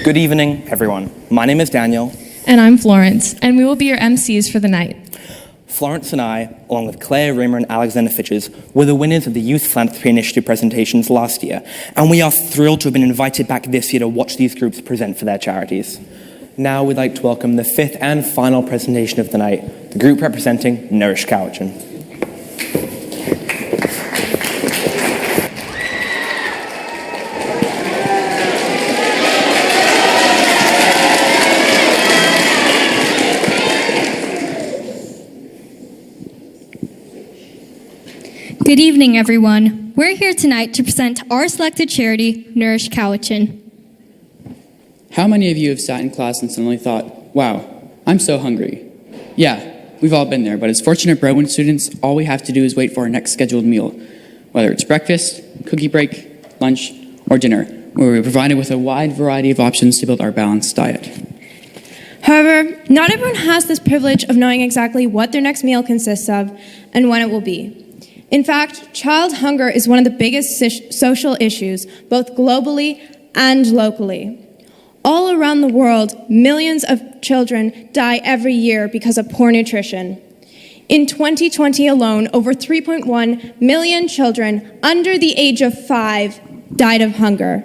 Good evening, everyone. My name is Daniel. And I'm Florence, and we will be your MCs for the night. Florence and I, along with Claire Raymer and Alexander Fitches, were the winners of the Youth Philanthropy Initiative presentations last year, and we are thrilled to have been invited back this year to watch these groups present for their charities. Now we'd like to welcome the fifth and final presentation of the night, the group representing Nourish Cowichan. Good evening, everyone. We're here tonight to present our selected charity, Nourish Cowichan. How many of you have sat in class and suddenly thought, wow, I'm so hungry? Yeah, we've all been there, but as fortunate Brentwood students, all we have to do is wait for our next scheduled meal, whether it's breakfast, cookie break, lunch, or dinner, where we're provided with a wide variety of options to build our balanced diet. However, not everyone has this privilege of knowing exactly what their next meal consists of and when it will be. In fact, child hunger is one of the biggest social issues, both globally and locally. All around the world, millions of children die every year because of poor nutrition. In 2020 alone, over 3.1 million children under the age of 5 died of hunger.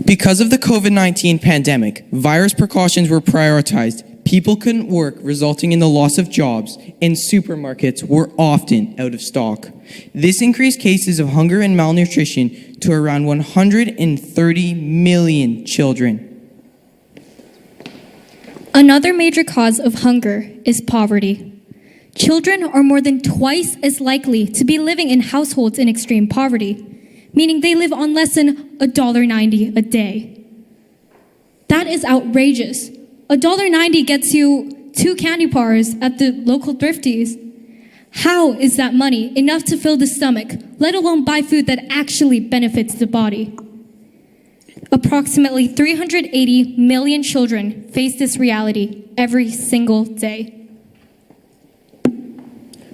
Because of the COVID-19 pandemic, virus precautions were prioritized. People couldn't work, resulting in the loss of jobs, and supermarkets were often out of stock. This increased cases of hunger and malnutrition to around 130 million children. Another major cause of hunger is poverty. Children are more than twice as likely to be living in households in extreme poverty, meaning they live on less than $1.90 a day. That is outrageous. $1.90 gets you 2 candy bars at the local thrifties. How is that money enough to fill the stomach, let alone buy food that actually benefits the body? Approximately 380 million children face this reality every single day.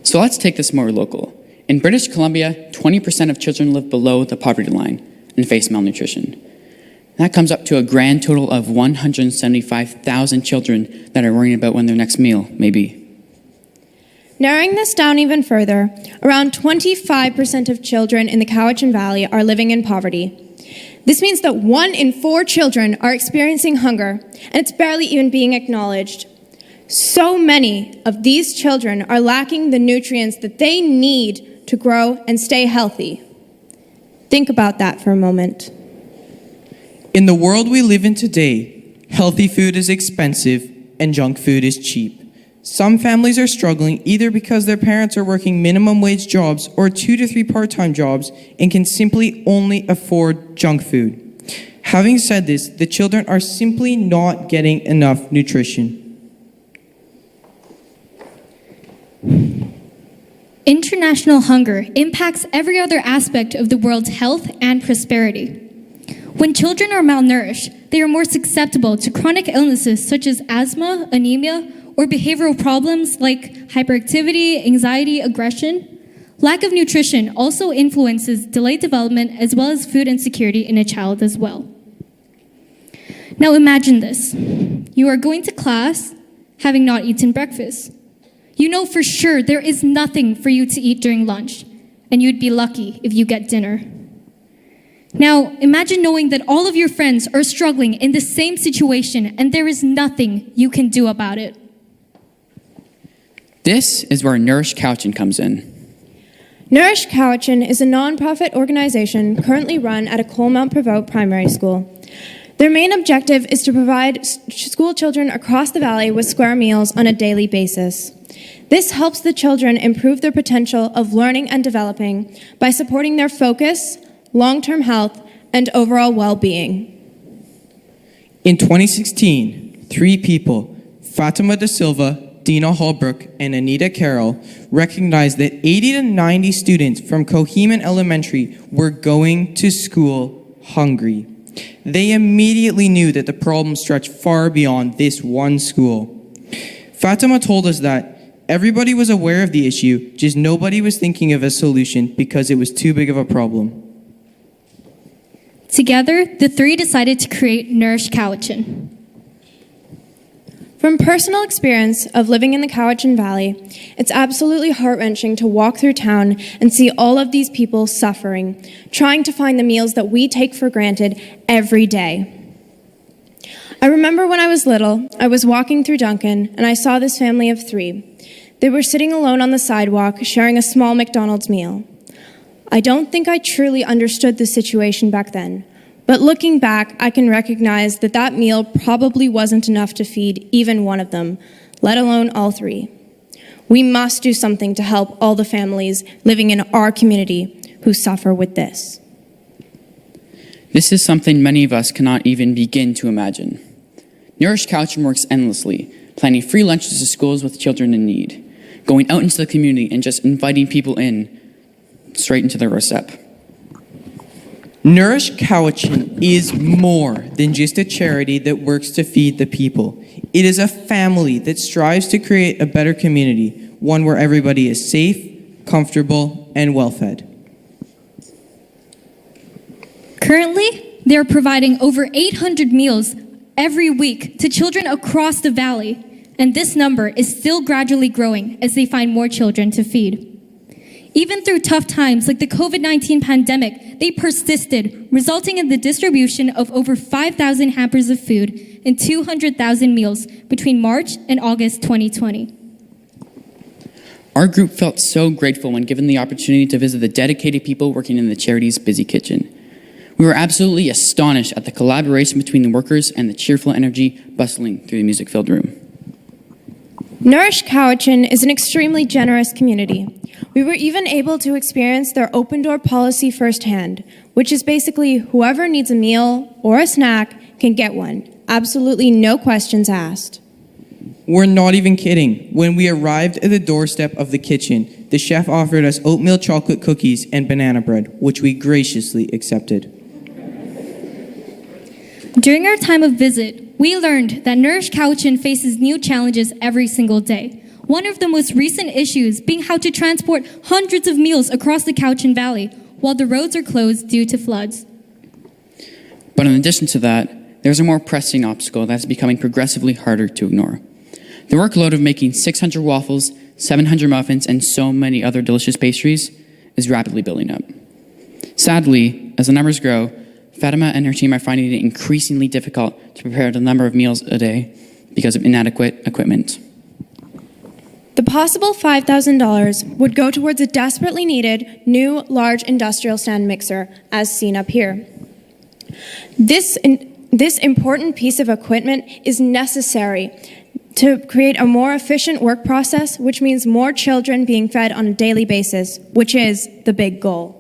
So let's take this more local. In British Columbia, 20% of children live below the poverty line and face malnutrition. That comes up to a grand total of 175,000 children that are worrying about when their next meal may be. Narrowing this down even further, around 25% of children in the Cowichan Valley are living in poverty. This means that 1 in 4 children are experiencing hunger, and it's barely even being acknowledged. So many of these children are lacking the nutrients that they need to grow and stay healthy. Think about that for a moment. In the world we live in today, healthy food is expensive and junk food is cheap. Some families are struggling either because their parents are working minimum wage jobs or 2 to 3 part-time jobs and can simply only afford junk food. Having said this, the children are simply not getting enough nutrition. International hunger impacts every other aspect of the world's health and prosperity. When children are malnourished, they are more susceptible to chronic illnesses such as asthma, anemia, or behavioral problems like hyperactivity, anxiety, aggression. Lack of nutrition also influences delayed development as well as food insecurity in a child as well. Now imagine this. You are going to class having not eaten breakfast. You know for sure there is nothing for you to eat during lunch, and you'd be lucky if you get dinner. Now, imagine knowing that all of your friends are struggling in the same situation and there is nothing you can do about it. This is where Nourish Cowichan comes in. Nourish Cowichan is a nonprofit organization currently run at a Colemount Prevost primary school. Their main objective is to provide school children across the valley with square meals on a daily basis. This helps the children improve their potential of learning and developing by supporting their focus, long-term health, and overall well-being. In 2016, 3 people, Fatima Da Silva, Dina Holbrook, and Anita Carroll, recognized that 80 to 90 students from Coheman Elementary were going to school hungry. They immediately knew that the problem stretched far beyond this one school. Fatima told us that everybody was aware of the issue, just nobody was thinking of a solution because it was too big of a problem. Together, the three decided to create Nourish Cowichan. From personal experience of living in the Cowichan Valley, it's absolutely heart-wrenching to walk through town and see all of these people suffering, trying to find the meals that we take for granted every day. I remember when I was little, I was walking through Duncan and I saw this family of three. They were sitting alone on the sidewalk, sharing a small McDonald's meal. I don't think I truly understood the situation back then. But looking back, I can recognize that that meal probably wasn't enough to feed even one of them, let alone all three. We must do something to help all the families living in our community who suffer with this. This is something many of us cannot even begin to imagine. Nourish Cowichan works endlessly, planning free lunches to schools with children in need, going out into the community and just inviting people in, straight into their doorstep. Nourish Cowichan is more than just a charity that works to feed the people. It is a family that strives to create a better community, one where everybody is safe, comfortable, and well-fed. Currently, they are providing over 800 meals every week to children across the valley, and this number is still gradually growing as they find more children to feed. Even through tough times like the COVID-19 pandemic, they persisted, resulting in the distribution of over 5,000 hampers of food and 200,000 meals between March and August 2020. Our group felt so grateful when given the opportunity to visit the dedicated people working in the charity's busy kitchen. We were absolutely astonished at the collaboration between the workers and the cheerful energy bustling through the music-filled room. Nourish Cowichan is an extremely generous community. We were even able to experience their open door policy firsthand, which is basically whoever needs a meal or a snack can get one. Absolutely no questions asked. We're not even kidding. When we arrived at the doorstep of the kitchen, the chef offered us oatmeal chocolate cookies and banana bread, which we graciously accepted. During our time of visit, we learned that Nourish Cowichan faces new challenges every single day. One of the most recent issues being how to transport hundreds of meals across the Cowichan Valley while the roads are closed due to floods. But in addition to that, there's a more pressing obstacle that's becoming progressively harder to ignore. The workload of making 600 waffles, 700 muffins, and so many other delicious pastries is rapidly building up. Sadly, as the numbers grow, Fatima and her team are finding it increasingly difficult to prepare the number of meals a day because of inadequate equipment. The possible $5,000 would go towards a desperately needed new large industrial stand mixer, as seen up here. This important piece of equipment is necessary to create a more efficient work process, which means more children being fed on a daily basis, which is the big goal.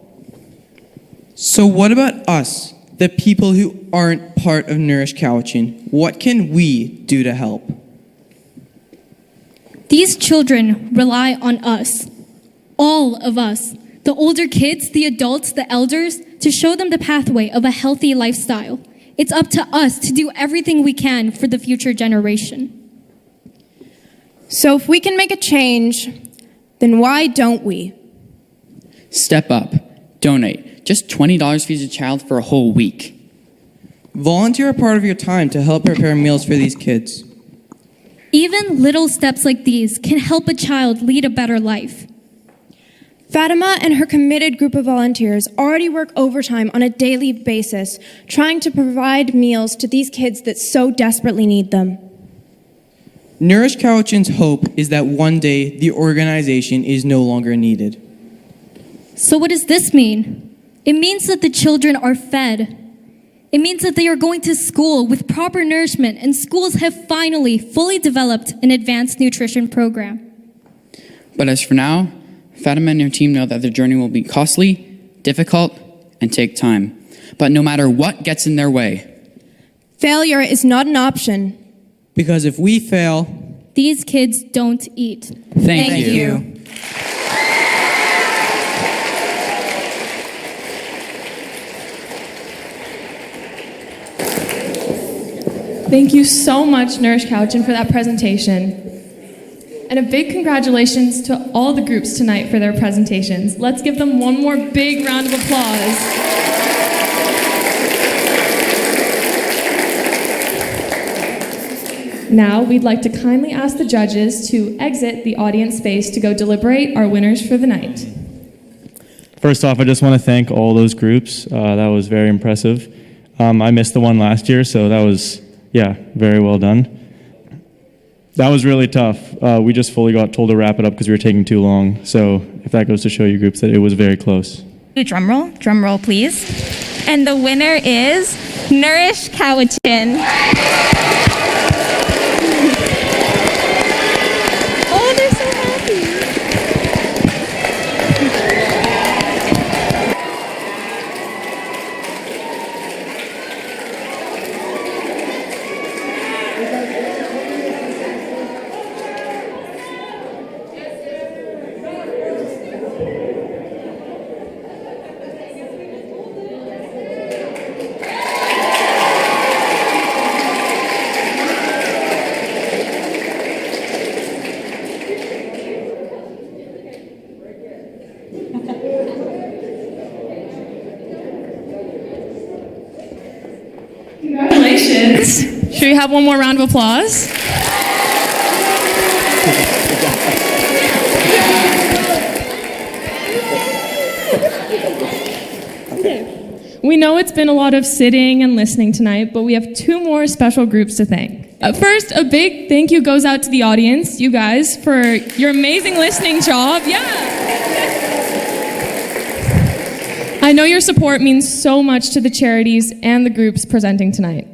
So what about us, the people who aren't part of Nourish Cowichan? What can we do to help? These children rely on us, all of us, the older kids, the adults, the elders, to show them the pathway of a healthy lifestyle. It's up to us to do everything we can for the future generation. So if we can make a change, then why don't we? Step up. Donate. Just $20 feeds a child for a whole week. Volunteer a part of your time to help prepare meals for these kids. Even little steps like these can help a child lead a better life. Fatima and her committed group of volunteers already work overtime on a daily basis, trying to provide meals to these kids that so desperately need them. Nourish Cowichan's hope is that one day the organization is no longer needed. So what does this mean? It means that the children are fed. It means that they are going to school with proper nourishment, and schools have finally fully developed an advanced nutrition program. But as for now, Fatima and her team know that their journey will be costly, difficult, and take time. But no matter what gets in their way, failure is not an option. Because if we fail, these kids don't eat. Thank you. Thank you so much, Nourish Cowichan, for that presentation. And a big congratulations to all the groups tonight for their presentations. Let's give them one more big round of applause. Now, we'd like to kindly ask the judges to exit the audience space to go deliberate our winners for the night. First off, I just want to thank all those groups. That was very impressive. I missed the one last year, so that was, very well done. That was really tough. We just fully got told to wrap it up because we were taking too long. So if that goes to show you groups that it was very close. Drum roll, please. And the winner is Nourish Cowichan. Oh, they're so happy. Congratulations. Should we have one more round of applause? We know it's been a lot of sitting and listening tonight, but we have two more special groups to thank. First, a big thank you goes out to the audience, you guys, for your amazing listening job. I know your support means so much to the charities and the groups presenting tonight.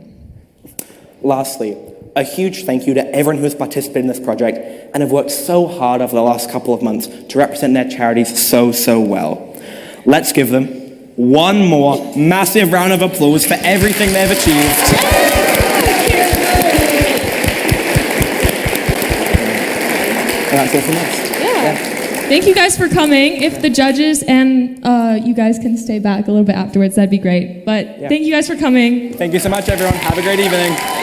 Lastly, a huge thank you to everyone who has participated in this project and have worked so hard over the last couple of months to represent their charities so well. Let's give them one more massive round of applause for everything they've achieved. And that's it from us. Thank you guys for coming. If the judges and you guys can stay back a little bit afterwards, that'd be great. But thank you guys for coming. Thank you so much, everyone. Have a great evening.